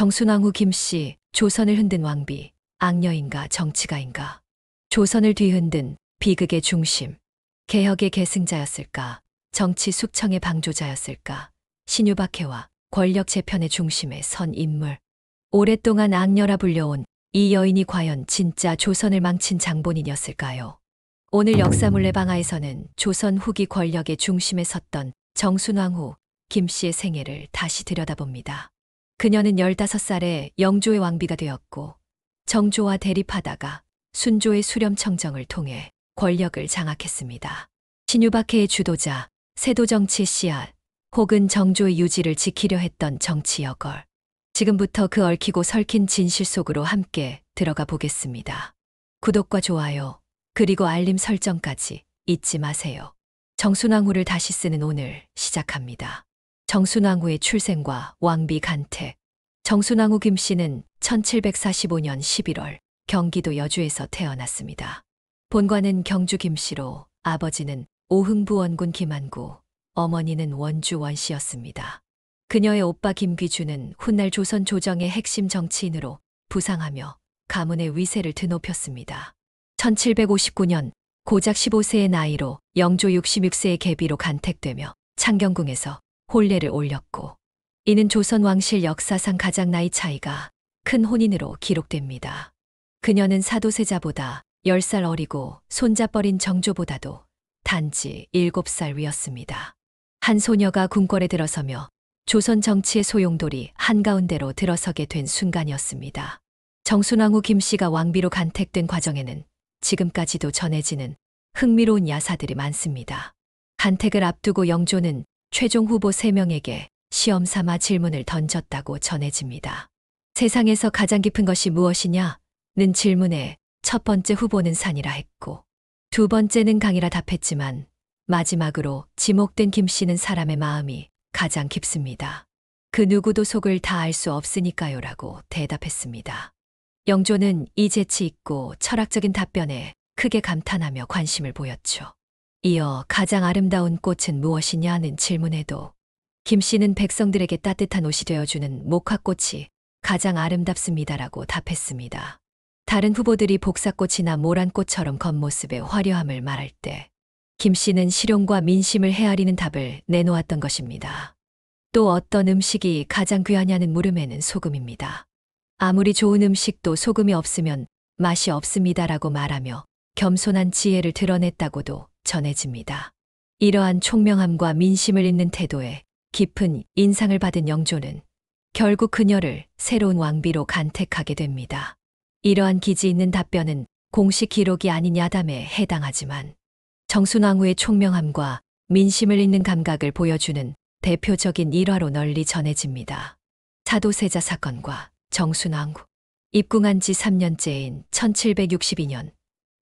정순왕후 김씨, 조선을 흔든 왕비, 악녀인가 정치가인가. 조선을 뒤흔든 비극의 중심, 개혁의 계승자였을까, 정치 숙청의 방조자였을까, 신유박해와 권력 재편의 중심에 선 인물. 오랫동안 악녀라 불려온 이 여인이 과연 진짜 조선을 망친 장본인이었을까요? 오늘 역사물레방아에서는 조선 후기 권력의 중심에 섰던 정순왕후 김씨의 생애를 다시 들여다봅니다. 그녀는 15살에 영조의 왕비가 되었고 정조와 대립하다가 순조의 수렴청정을 통해 권력을 장악했습니다. 신유박해의 주도자, 세도 정치의 씨앗, 혹은 정조의 유지를 지키려 했던 정치 여걸. 지금부터 그 얽히고 설킨 진실 속으로 함께 들어가 보겠습니다. 구독과 좋아요, 그리고 알림 설정까지 잊지 마세요. 정순왕후를 다시 쓰는 오늘 시작합니다. 정순왕후의 출생과 왕비 간택. 정순왕후 김씨는 1745년 11월 경기도 여주에서 태어났습니다. 본관은 경주 김씨로 아버지는 오흥부 원군 김한구, 어머니는 원주 원씨였습니다. 그녀의 오빠 김귀주는 훗날 조선 조정의 핵심 정치인으로 부상하며 가문의 위세를 드높였습니다. 1759년 고작 15세의 나이로 영조 66세의 계비로 간택되며 창경궁에서 혼례를 올렸고, 이는 조선 왕실 역사상 가장 나이 차이가 큰 혼인으로 기록됩니다. 그녀는 사도세자보다 10살 어리고 손자뻘인 정조보다도 단지 7살 위였습니다. 한 소녀가 궁궐에 들어서며 조선 정치의 소용돌이 한가운데로 들어서게 된 순간이었습니다. 정순왕후 김씨가 왕비로 간택된 과정에는 지금까지도 전해지는 흥미로운 야사들이 많습니다. 간택을 앞두고 영조는 최종 후보 3명에게 시험 삼아 질문을 던졌다고 전해집니다. 세상에서 가장 깊은 것이 무엇이냐? 는 질문에 첫 번째 후보는 산이라 했고, 두 번째는 강이라 답했지만 마지막으로 지목된 김씨는 사람의 마음이 가장 깊습니다. 그 누구도 속을 다 알 수 없으니까요 라고 대답했습니다. 영조는 이 재치 있고 철학적인 답변에 크게 감탄하며 관심을 보였죠. 이어 가장 아름다운 꽃은 무엇이냐는 질문에도 김씨는 백성들에게 따뜻한 옷이 되어주는 목화꽃이 가장 아름답습니다라고 답했습니다. 다른 후보들이 복사꽃이나 모란꽃처럼 겉모습의 화려함을 말할 때 김씨는 실용과 민심을 헤아리는 답을 내놓았던 것입니다. 또 어떤 음식이 가장 귀하냐는 물음에는 소금입니다. 아무리 좋은 음식도 소금이 없으면 맛이 없습니다라고 말하며 겸손한 지혜를 드러냈다고도 전해집니다. 이러한 총명함과 민심을 잇는 태도에 깊은 인상을 받은 영조는 결국 그녀를 새로운 왕비로 간택하게 됩니다. 이러한 기지 있는 답변은 공식 기록이 아닌 야담에 해당하지만 정순왕후의 총명함과 민심을 잇는 감각을 보여주는 대표적인 일화로 널리 전해집니다. 사도세자 사건과 정순왕후. 입궁한 지 3년째인 1762년,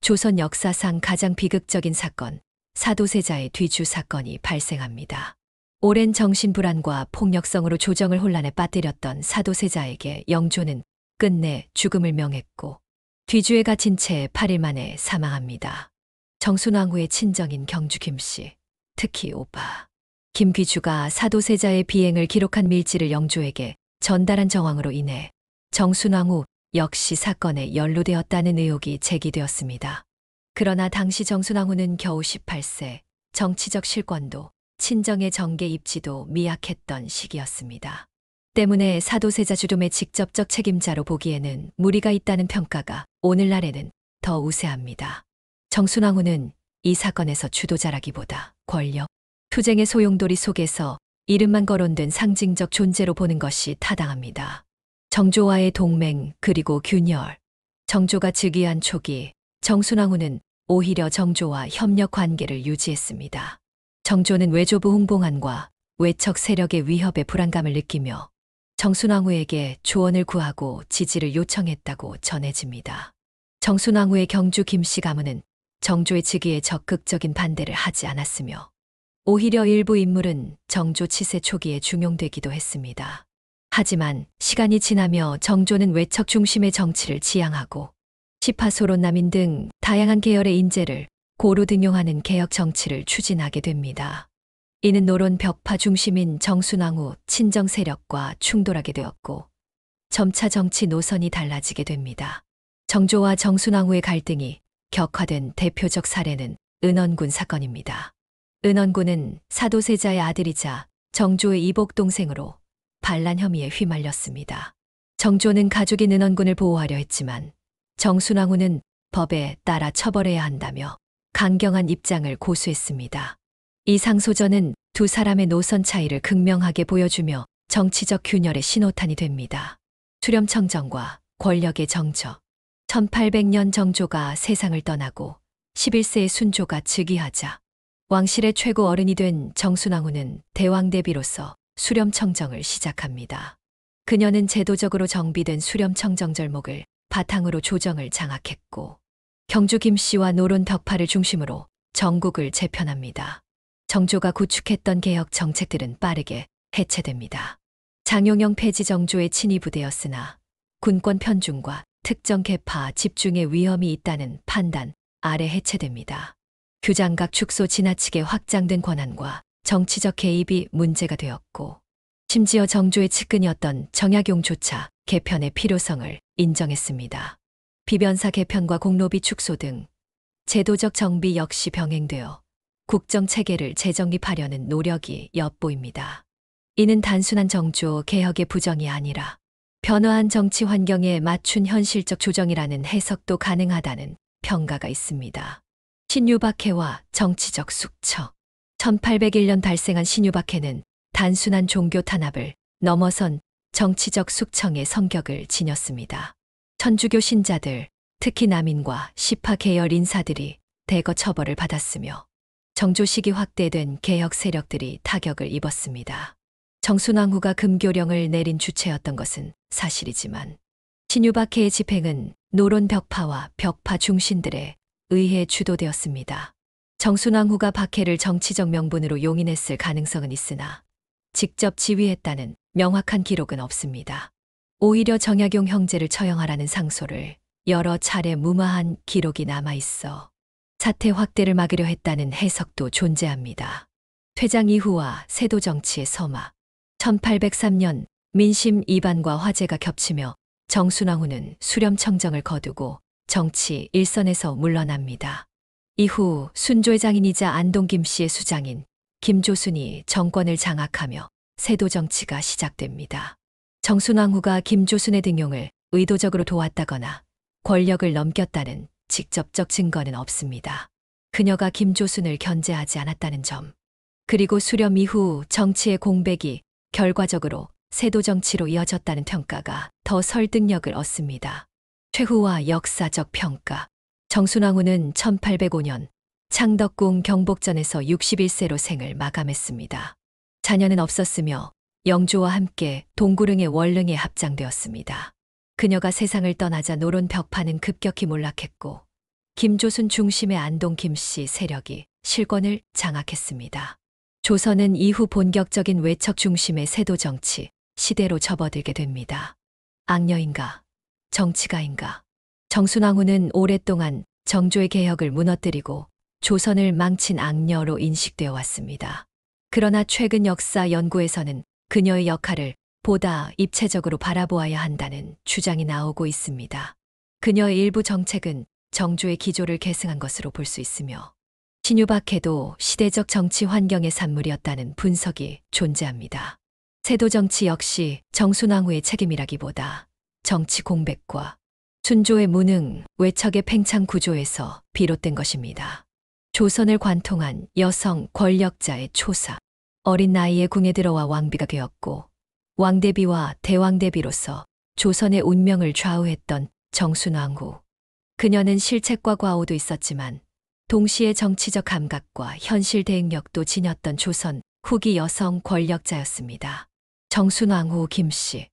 조선 역사상 가장 비극적인 사건, 사도세자의 뒤주 사건이 발생합니다. 오랜 정신불안과 폭력성으로 조정을 혼란에 빠뜨렸던 사도세자에게 영조는 끝내 죽음을 명했고, 뒤주에 갇힌 채 8일 만에 사망합니다. 정순왕후의 친정인 경주 김씨, 특히 오빠 김귀주가 사도세자의 비행을 기록한 밀지를 영조에게 전달한 정황으로 인해 정순왕후 역시 사건에 연루되었다는 의혹이 제기되었습니다. 그러나 당시 정순왕후는 겨우 18세, 정치적 실권도 친정의 정계 입지도 미약했던 시기였습니다. 때문에 사도세자 죽음의 직접적 책임자로 보기에는 무리가 있다는 평가가 오늘날에는 더 우세합니다. 정순왕후는 이 사건에서 주도자라기보다 권력, 투쟁의 소용돌이 속에서 이름만 거론된 상징적 존재로 보는 것이 타당합니다. 정조와의 동맹 그리고 균열. 정조가 즉위한 초기, 정순왕후는 오히려 정조와 협력 관계를 유지했습니다. 정조는 외조부 홍봉안과 외척 세력의 위협에 불안감을 느끼며 정순왕후에게 조언을 구하고 지지를 요청했다고 전해집니다. 정순왕후의 경주 김씨 가문은 정조의 즉위에 적극적인 반대를 하지 않았으며 오히려 일부 인물은 정조 치세 초기에 중용되기도 했습니다. 하지만 시간이 지나며 정조는 외척 중심의 정치를 지향하고 시파소론 남인 등 다양한 계열의 인재를 고루 등용하는 개혁 정치를 추진하게 됩니다. 이는 노론 벽파 중심인 정순왕후 친정 세력과 충돌하게 되었고 점차 정치 노선이 달라지게 됩니다. 정조와 정순왕후의 갈등이 격화된 대표적 사례는 은원군 사건입니다. 은원군은 사도세자의 아들이자 정조의 이복 동생으로 반란 혐의에 휘말렸습니다. 정조는 가족인 은원군을 보호하려 했지만 정순왕후는 법에 따라 처벌해야 한다며 강경한 입장을 고수했습니다. 이 상소전은 두 사람의 노선 차이를 극명하게 보여주며 정치적 균열의 신호탄이 됩니다. 수렴청정과 권력의 정저. 1800년 정조가 세상을 떠나고 11세의 순조가 즉위하자 왕실의 최고 어른이 된 정순왕후는 대왕대비로서 수렴청정을 시작합니다. 그녀는 제도적으로 정비된 수렴청정 절목을 바탕으로 조정을 장악했고 경주 김씨와 노론 벽파를 중심으로 전국을 재편합니다. 정조가 구축했던 개혁 정책들은 빠르게 해체됩니다. 장용영 폐지 정조의 친위 부대였으나 군권 편중과 특정 계파 집중의 위험이 있다는 판단 아래 해체됩니다. 규장각 축소 지나치게 확장된 권한과 정치적 개입이 문제가 되었고 심지어 정조의 측근이었던 정약용조차 개편의 필요성을 인정했습니다. 비변사 개편과 공로비 축소 등 제도적 정비 역시 병행되어 국정체계를 재정립하려는 노력이 엿보입니다. 이는 단순한 정조 개혁의 부정이 아니라 변화한 정치 환경에 맞춘 현실적 조정이라는 해석도 가능하다는 평가가 있습니다. 신유박해와 정치적 숙처. 1801년 발생한 신유박해는 단순한 종교 탄압을 넘어선 정치적 숙청의 성격을 지녔습니다. 천주교 신자들, 특히 남인과 시파 계열 인사들이 대거 처벌을 받았으며 정조 시기 확대된 개혁 세력들이 타격을 입었습니다. 정순왕후가 금교령을 내린 주체였던 것은 사실이지만 신유박해의 집행은 노론 벽파와 벽파 중신들에 의해 주도되었습니다. 정순왕후가 박해를 정치적 명분으로 용인했을 가능성은 있으나 직접 지휘했다는 명확한 기록은 없습니다. 오히려 정약용 형제를 처형하라는 상소를 여러 차례 무마한 기록이 남아있어 사태 확대를 막으려 했다는 해석도 존재합니다. 퇴장 이후와 세도 정치의 서막. 1803년 민심 이반과 화재가 겹치며 정순왕후는 수렴청정을 거두고 정치 일선에서 물러납니다. 이후 순조의 장인이자 안동 김씨의 수장인 김조순이 정권을 장악하며 세도 정치가 시작됩니다. 정순왕후가 김조순의 등용을 의도적으로 도왔다거나 권력을 넘겼다는 직접적 증거는 없습니다. 그녀가 김조순을 견제하지 않았다는 점, 그리고 수렴 이후 정치의 공백이 결과적으로 세도 정치로 이어졌다는 평가가 더 설득력을 얻습니다. 최후와 역사적 평가. 정순왕후는 1805년 창덕궁 경복전에서 61세로 생을 마감했습니다. 자녀는 없었으며 영조와 함께 동구릉의 원릉에 합장되었습니다. 그녀가 세상을 떠나자 노론 벽파는 급격히 몰락했고 김조순 중심의 안동 김씨 세력이 실권을 장악했습니다. 조선은 이후 본격적인 외척 중심의 세도 정치 시대로 접어들게 됩니다. 악녀인가? 정치가인가? 정순왕후는 오랫동안 정조의 개혁을 무너뜨리고 조선을 망친 악녀로 인식되어 왔습니다. 그러나 최근 역사 연구에서는 그녀의 역할을 보다 입체적으로 바라보아야 한다는 주장이 나오고 있습니다. 그녀의 일부 정책은 정조의 기조를 계승한 것으로 볼 수 있으며 신유박해도 시대적 정치 환경의 산물이었다는 분석이 존재합니다. 세도 정치 역시 정순왕후의 책임이라기보다 정치 공백과 순조의 무능, 외척의 팽창 구조에서 비롯된 것입니다. 조선을 관통한 여성 권력자의 초사. 어린 나이에 궁에 들어와 왕비가 되었고 왕대비와 대왕대비로서 조선의 운명을 좌우했던 정순왕후. 그녀는 실책과 과오도 있었지만 동시에 정치적 감각과 현실 대응력도 지녔던 조선 후기 여성 권력자였습니다. 정순왕후 김씨.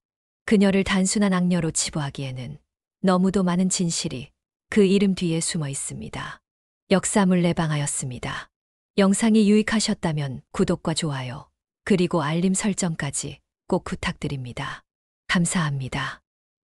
그녀를 단순한 악녀로 치부하기에는 너무도 많은 진실이 그 이름 뒤에 숨어 있습니다. 역사물 내방하였습니다. 영상이 유익하셨다면 구독과 좋아요, 그리고 알림 설정까지 꼭 부탁드립니다. 감사합니다.